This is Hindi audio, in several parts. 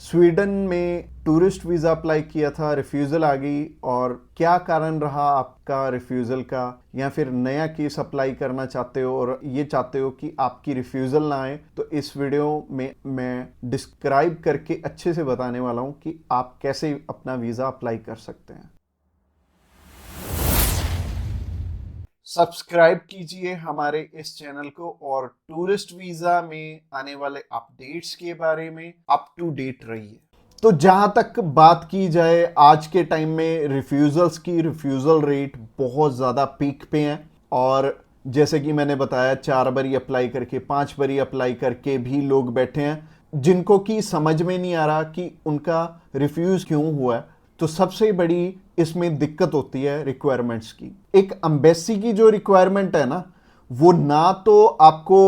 स्वीडन में टूरिस्ट वीज़ा अप्लाई किया था, रिफ्यूज़ल आ गई। और क्या कारण रहा आपका रिफ्यूज़ल का, या फिर नया केस अप्लाई करना चाहते हो और ये चाहते हो कि आपकी रिफ्यूज़ल ना आए, तो इस वीडियो में मैं डिस्क्राइब करके अच्छे से बताने वाला हूँ कि आप कैसे अपना वीज़ा अप्लाई कर सकते हैं। सब्सक्राइब कीजिए हमारे इस चैनल को और टूरिस्ट वीज़ा में आने वाले अपडेट्स के बारे में अप टू डेट रहिए। तो जहां तक बात की जाए, आज के टाइम में रिफ्यूज़ल्स की, रिफ्यूज़ल रेट बहुत ज़्यादा पीक पे हैं। और जैसे कि मैंने बताया, 4 बारी अप्लाई करके, 5 बारी अप्लाई करके भी लोग बैठे हैं जिनको कि समझ में नहीं आ रहा कि उनका रिफ्यूज़ क्यों हुआ है। तो सबसे बड़ी इसमें दिक्कत होती है रिक्वायरमेंट्स की। एक एम्बेसी की जो रिक्वायरमेंट है ना, वो ना तो आपको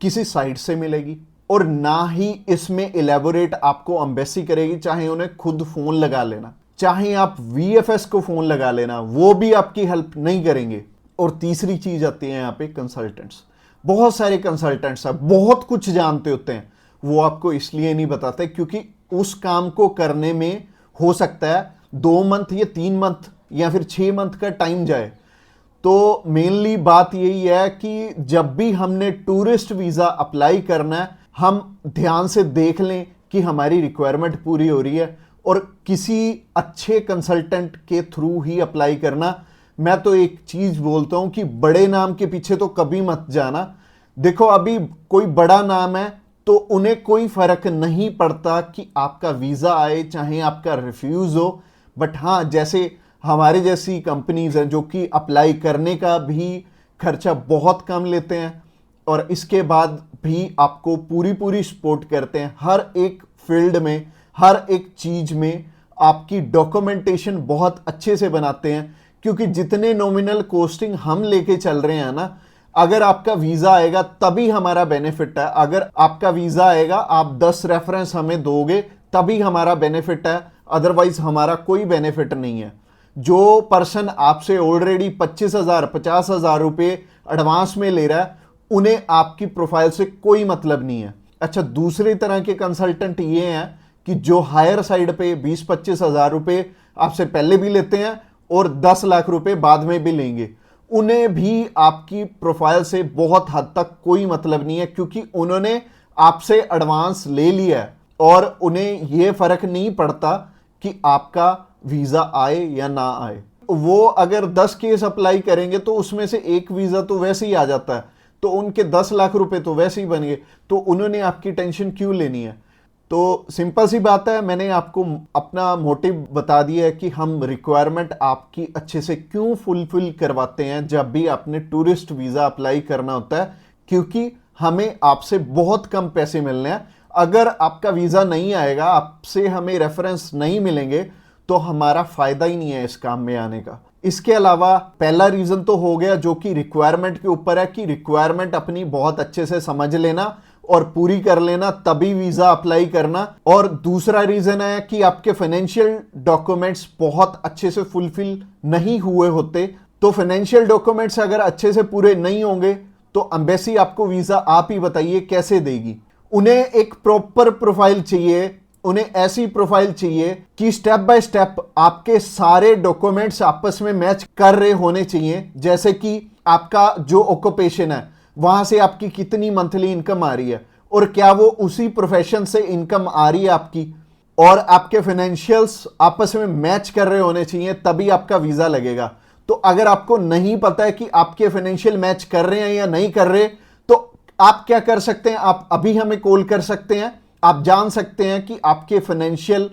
किसी साइट से मिलेगी और ना ही इसमें इलेबोरेट आपको एम्बेसी करेगी। चाहे उन्हें खुद फोन लगा लेना, चाहे आप वीएफएस को फोन लगा लेना, वो भी आपकी हेल्प नहीं करेंगे। और तीसरी चीज आती है यहाँ पे कंसल्टेंट्स। बहुत सारे कंसल्टेंट्स हैं, बहुत कुछ जानते होते हैं, वो आपको इसलिए नहीं बताते क्योंकि उस काम को करने में हो सकता है 2 मंथ या 3 मंथ या फिर 6 मंथ का टाइम जाए। तो मेनली बात यही है कि जब भी हमने टूरिस्ट वीज़ा अप्लाई करना है, हम ध्यान से देख लें कि हमारी रिक्वायरमेंट पूरी हो रही है और किसी अच्छे कंसल्टेंट के थ्रू ही अप्लाई करना। मैं तो एक चीज़ बोलता हूं कि बड़े नाम के पीछे तो कभी मत जाना। देखो, अभी कोई बड़ा नाम है तो उन्हें कोई फर्क नहीं पड़ता कि आपका वीज़ा आए चाहे आपका रिफ्यूज़ हो। बट हाँ, जैसे हमारे जैसी कंपनीज हैं जो कि अप्लाई करने का भी खर्चा बहुत कम लेते हैं और इसके बाद भी आपको पूरी पूरी सपोर्ट करते हैं हर एक फील्ड में, हर एक चीज में आपकी डॉक्यूमेंटेशन बहुत अच्छे से बनाते हैं। क्योंकि जितने नॉमिनल कोस्टिंग हम लेके चल रहे हैं ना, अगर आपका वीजा आएगा तभी हमारा बेनिफिट है। अगर आपका वीजा आएगा, आप 10 रेफरेंस हमें दोगे तभी हमारा बेनिफिट है, अदरवाइज हमारा कोई बेनिफिट नहीं है। जो पर्सन आपसे ऑलरेडी 25,000 50,000 रुपए एडवांस में ले रहा है, उन्हें आपकी प्रोफाइल से कोई मतलब नहीं है। अच्छा, दूसरी तरह के कंसल्टेंट ये हैं कि जो हायर साइड पे 20-25 हजार रुपए आपसे पहले भी लेते हैं और 10 लाख रुपए बाद में भी लेंगे। उन्हें भी आपकी प्रोफाइल से बहुत हद तक कोई मतलब नहीं है क्योंकि उन्होंने आपसे एडवांस ले लिया है और उन्हें यह फर्क नहीं पड़ता कि आपका वीजा आए या ना आए। वो अगर 10 केस अप्लाई करेंगे तो उसमें से एक वीजा तो वैसे ही आ जाता है, तो उनके 10 लाख रुपए तो वैसे ही बन गए। तो उन्होंने आपकी टेंशन क्यों लेनी है? तो सिंपल सी बात है, मैंने आपको अपना मोटिव बता दिया है कि हम रिक्वायरमेंट आपकी अच्छे से क्यों फुलफिल करवाते हैं जब भी आपने टूरिस्ट वीजा अप्लाई करना होता है। क्योंकि हमें आपसे बहुत कम पैसे मिलने हैं। अगर आपका वीजा नहीं आएगा, आपसे हमें रेफरेंस नहीं मिलेंगे, तो हमारा फायदा ही नहीं है इस काम में आने का। इसके अलावा पहला रीजन तो हो गया जो कि रिक्वायरमेंट के ऊपर है कि रिक्वायरमेंट अपनी बहुत अच्छे से समझ लेना और पूरी कर लेना, तभी वीजा अप्लाई करना। और दूसरा रीजन है कि आपके फाइनेंशियल डॉक्यूमेंट्स बहुत अच्छे से फुलफिल नहीं हुए होते। तो फाइनेंशियल डॉक्यूमेंट्स अगर अच्छे से पूरे नहीं होंगे तो एम्बेसी आपको वीजा, आप ही बताइए, कैसे देगी? उन्हें एक प्रॉपर प्रोफाइल चाहिए, उन्हें ऐसी प्रोफाइल चाहिए कि स्टेप बाय स्टेप आपके सारे डॉक्यूमेंट्स आपस में मैच कर रहे होने चाहिए। जैसे कि आपका जो ऑक्यूपेशन है, वहां से आपकी कितनी मंथली इनकम आ रही है और क्या वो उसी प्रोफेशन से इनकम आ रही है आपकी, और आपके फाइनेंशियल्स आपस में मैच कर रहे होने चाहिए, तभी आपका वीजा लगेगा। तो अगर आपको नहीं पता है कि आपके फाइनेंशियल मैच कर रहे हैं या नहीं कर रहे, तो आप क्या कर सकते हैं, आप अभी हमें कॉल कर सकते हैं। आप जान सकते हैं कि आपके फाइनेंशियल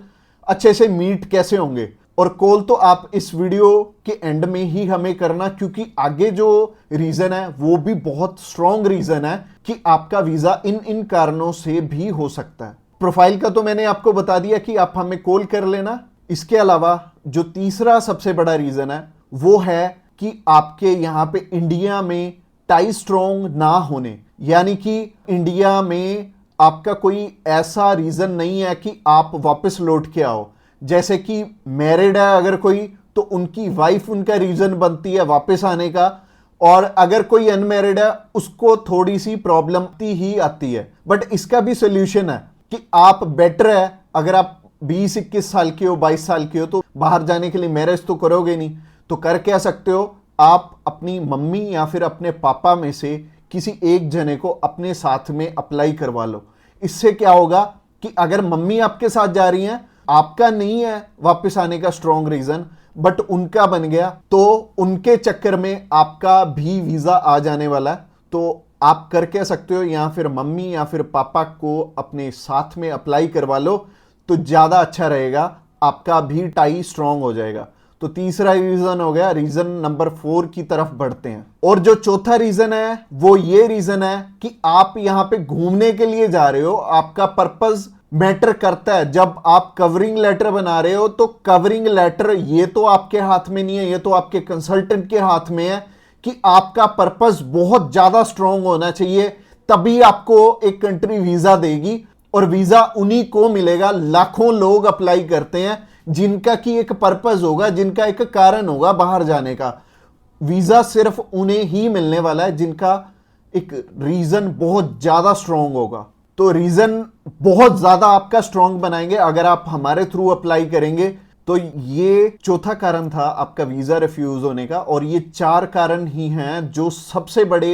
अच्छे से मीट कैसे होंगे। और कॉल तो आप इस वीडियो के एंड में ही हमें करना, क्योंकि आगे जो रीजन है वो भी बहुत स्ट्रॉन्ग रीजन है कि आपका वीजा इन इन कारणों से भी हो सकता है। प्रोफाइल का तो मैंने आपको बता दिया कि आप हमें कॉल कर लेना। इसके अलावा जो तीसरा सबसे बड़ा रीजन है वो है कि आपके यहां पे इंडिया में टाई स्ट्रॉन्ग ना होने, यानी कि इंडिया में आपका कोई ऐसा रीजन नहीं है कि आप वापस लौट के आओ। जैसे कि मैरिड है अगर कोई, तो उनकी वाइफ उनका रीजन बनती है वापस आने का, और अगर कोई अनमैरिड है उसको थोड़ी सी प्रॉब्लम ही आती है। बट इसका भी सोल्यूशन है कि आप बेटर है अगर आप 20-21 साल के हो, 22 साल के हो, तो बाहर जाने के लिए मैरिज तो करोगे नहीं। तो कर क्या सकते हो, आप अपनी मम्मी या फिर अपने पापा में से किसी एक जने को अपने साथ में अप्लाई करवा लो। इससे क्या होगा कि अगर मम्मी आपके साथ जा रही हैं, आपका नहीं है वापस आने का स्ट्रॉन्ग रीजन, बट उनका बन गया, तो उनके चक्कर में आपका भी वीजा आ जाने वाला है। तो आप कर कह सकते हो, या फिर मम्मी या फिर पापा को अपने साथ में अप्लाई करवा लो, तो ज्यादा अच्छा रहेगा, आपका भी टाई स्ट्रॉन्ग हो जाएगा। तो तीसरा रीजन हो गया। रीजन नंबर 4 की तरफ बढ़ते हैं। और जो चौथा रीजन है वो ये रीजन है कि आप यहां पे घूमने के लिए जा रहे हो, आपका पर्पस मैटर करता है। जब आप कवरिंग लेटर बना रहे हो, तो कवरिंग लेटर ये तो आपके हाथ में नहीं है, ये तो आपके कंसल्टेंट के हाथ में है कि आपका पर्पस बहुत ज्यादा स्ट्रांग होना चाहिए, तभी आपको एक कंट्री वीजा देगी। और वीजा उन्हीं को मिलेगा, लाखों लोग अप्लाई करते हैं जिनका की एक पर्पस होगा, जिनका एक कारण होगा बाहर जाने का। वीजा सिर्फ उन्हें ही मिलने वाला है जिनका एक रीजन बहुत ज्यादा स्ट्रांग होगा। तो रीजन बहुत ज्यादा आपका स्ट्रांग बनाएंगे अगर आप हमारे थ्रू अप्लाई करेंगे। तो ये चौथा कारण था आपका वीजा रिफ्यूज होने का। और ये 4 कारण ही हैं जो सबसे बड़े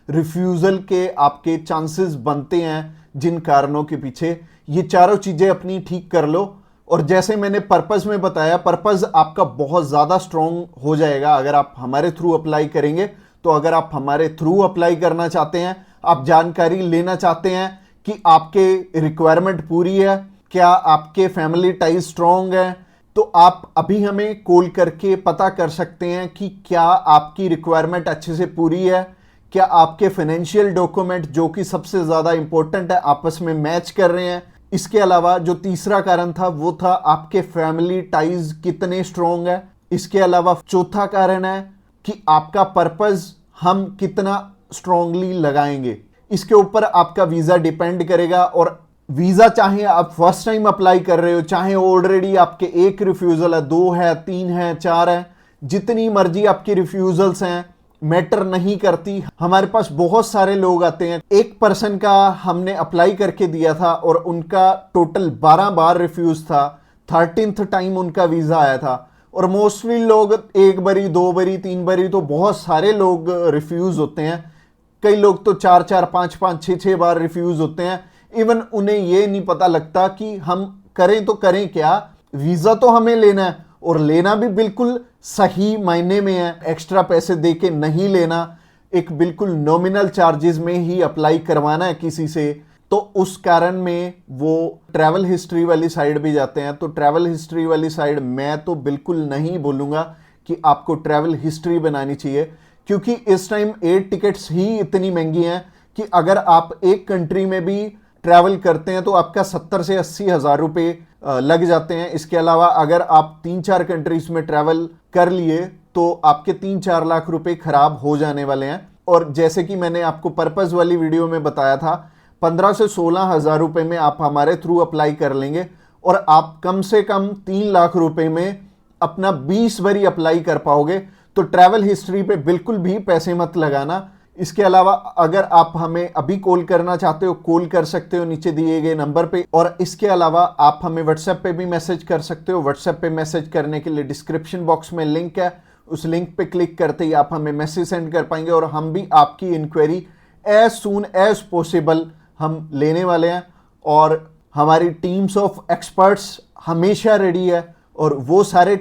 रिफ्यूजल के आपके चांसेस बनते हैं। जिन कारणों के पीछे, ये चारों चीजें अपनी ठीक कर लो। और जैसे मैंने पर्पस में बताया, पर्पस आपका बहुत ज्यादा स्ट्रांग हो जाएगा अगर आप हमारे थ्रू अप्लाई करेंगे। तो अगर आप हमारे थ्रू अप्लाई करना चाहते हैं, आप जानकारी लेना चाहते हैं कि आपके रिक्वायरमेंट पूरी है, क्या आपके फैमिली टाइज स्ट्रांग है, तो आप अभी हमें कॉल करके पता कर सकते हैं कि क्या आपकी रिक्वायरमेंट अच्छे से पूरी है, क्या आपके फाइनेंशियल डॉक्यूमेंट जो कि सबसे ज्यादा इंपॉर्टेंट है आपस में मैच कर रहे हैं। इसके अलावा जो तीसरा कारण था वो था आपके फैमिली टाइज कितने स्ट्रांग है। इसके अलावा चौथा कारण है कि आपका पर्पस हम कितना स्ट्रांगली लगाएंगे। इसके ऊपर आपका वीजा डिपेंड करेगा। और वीजा चाहे आप फर्स्ट टाइम अप्लाई कर रहे हो, चाहे ऑलरेडी आपके 1 रिफ्यूजल है, 2 है, 3 है, 4 है, जितनी मर्जी आपकी रिफ्यूजल्स हैं, मैटर नहीं करती। हमारे पास बहुत सारे लोग आते हैं, एक पर्सन का हमने अप्लाई करके दिया था और उनका टोटल 12 बार रिफ्यूज था, 13th टाइम उनका वीजा आया था। और मोस्टली लोग 1 बारी, 2 बारी, 3 बारी, तो बहुत सारे लोग रिफ्यूज होते हैं। कई लोग तो 4-4, 5-5, 6-6 बार रिफ्यूज होते हैं। इवन उन्हें यह नहीं पता लगता कि हम करें तो करें क्या। वीजा तो हमें लेना है, और लेना भी बिल्कुल सही मायने में है, एक्स्ट्रा पैसे देके नहीं लेना, एक बिल्कुल नॉमिनल चार्जेस में ही अप्लाई करवाना है किसी से। तो उस कारण में वो ट्रैवल हिस्ट्री वाली साइड भी जाते हैं। तो ट्रैवल हिस्ट्री वाली साइड मैं तो बिल्कुल नहीं बोलूंगा कि आपको ट्रैवल हिस्ट्री बनानी चाहिए, क्योंकि इस टाइम एयर टिकट्स ही इतनी महंगी हैं कि अगर आप एक कंट्री में भी ट्रैवल करते हैं तो आपका 70 से 80 हज़ार रुपये लग जाते हैं। इसके अलावा अगर आप 3-4 कंट्रीज में ट्रैवल कर लिए तो आपके 3-4 लाख रुपए खराब हो जाने वाले हैं। और जैसे कि मैंने आपको पर्पस वाली वीडियो में बताया था, 15 से 16 हज़ार रुपये में आप हमारे थ्रू अप्लाई कर लेंगे और आप कम से कम 3 लाख रुपए में अपना 20 बारी अप्लाई कर पाओगे। तो ट्रैवल हिस्ट्री पे बिल्कुल भी पैसे मत लगाना। इसके अलावा अगर आप हमें अभी कॉल करना चाहते हो, कॉल कर सकते हो नीचे दिए गए नंबर पे। और इसके अलावा आप हमें व्हाट्सएप पे भी मैसेज कर सकते हो। व्हाट्सएप पे मैसेज करने के लिए डिस्क्रिप्शन बॉक्स में लिंक है, उस लिंक पे क्लिक करते ही आप हमें मैसेज सेंड कर पाएंगे और हम भी आपकी inquiry as soon as possible हम लेने वाले हैं। और हमारी टीम्स ऑफ एक्सपर्ट्स हमेशा रेडी है और वो सारे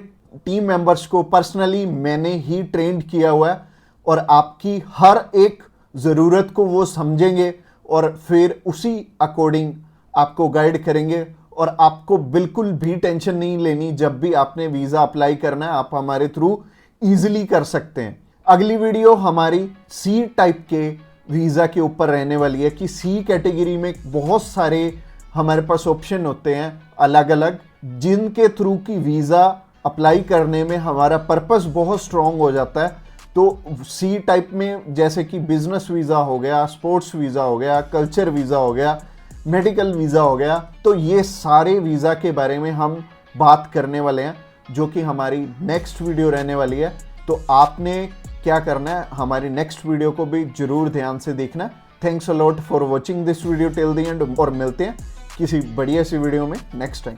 टीम मेंबर्स को पर्सनली मैंने ही ट्रेंड किया हुआ है और आपकी हर एक ज़रूरत को वो समझेंगे और फिर उसी अकॉर्डिंग आपको गाइड करेंगे। और आपको बिल्कुल भी टेंशन नहीं लेनी, जब भी आपने वीज़ा अप्लाई करना है आप हमारे थ्रू ईजिली कर सकते हैं। अगली वीडियो हमारी सी टाइप के वीज़ा के ऊपर रहने वाली है कि सी कैटेगरी में बहुत सारे हमारे पास ऑप्शन होते हैं अलग अलग, जिनके थ्रू की वीज़ा अप्लाई करने में हमारा पर्पस बहुत स्ट्रॉन्ग हो जाता है। तो सी टाइप में जैसे कि बिजनेस वीज़ा हो गया, स्पोर्ट्स वीज़ा हो गया, कल्चर वीज़ा हो गया, मेडिकल वीज़ा हो गया, तो ये सारे वीज़ा के बारे में हम बात करने वाले हैं, जो कि हमारी नेक्स्ट वीडियो रहने वाली है। तो आपने क्या करना है, हमारी नेक्स्ट वीडियो को भी जरूर ध्यान से देखना। Thanks a lot for watching this video till the end और मिलते हैं किसी बढ़िया सी वीडियो में नेक्स्ट टाइम।